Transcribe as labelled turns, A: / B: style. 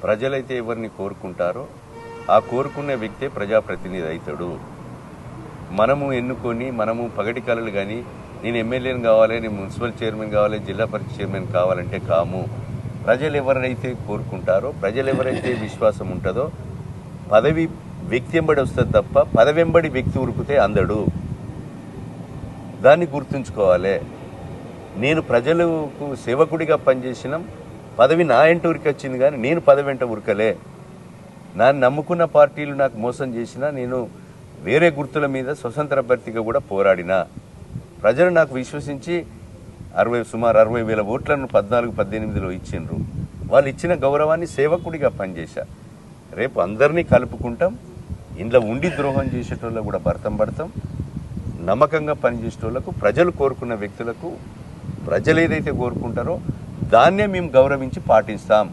A: ప్రజలైతే ఎవరిని కోరుకుంటారో ఆ కోరుకునే వ్యక్తే ప్రజాప్రతినిధి అవుతాడు. మనము ఎన్నుకొని మనము పగటి కళలు కానీ నేను ఎమ్మెల్యేని కావాలి, నేను మున్సిపల్ చైర్మన్ కావాలి, జిల్లా పరిషత్ చైర్మన్ కావాలంటే కాము. ప్రజలు ఎవరైతే కోరుకుంటారో, ప్రజలు ఎవరైతే విశ్వాసం ఉంటుందో పదవి వ్యక్తి వెంబడి వస్తుంది తప్ప పదవి వెంబడి వ్యక్తి ఉరికితే అందడు. దాన్ని గుర్తుంచుకోవాలి. నేను ప్రజలకు సేవకుడిగా పనిచేసిన పదవి నా వెంట ఉరికి వచ్చింది, కానీ నేను పదవి వెంట ఉరకలే. నన్ను నమ్ముకున్న పార్టీలు నాకు మోసం చేసినా నేను వేరే గుర్తుల మీద స్వతంత్ర అభ్యర్థిగా కూడా పోరాడినా. ప్రజలు నాకు విశ్వసించి సుమారు 60,000 ఓట్లను 14-18లో ఇచ్చిండ్రు. వాళ్ళు ఇచ్చిన గౌరవాన్ని సేవకుడిగా పనిచేశా. రేపు అందరినీ కలుపుకుంటాం. ఇంట్లో ఉండి ద్రోహం చేసేటోళ్ళకు కూడా భర్తం పడతాం. నమ్మకంగా పనిచేసేటోళ్లకు, ప్రజలు కోరుకున్న వ్యక్తులకు ప్రజలు ఏదైతే కోరుకుంటారో దాన్నే మేము గౌరవించి పాటిస్తాం.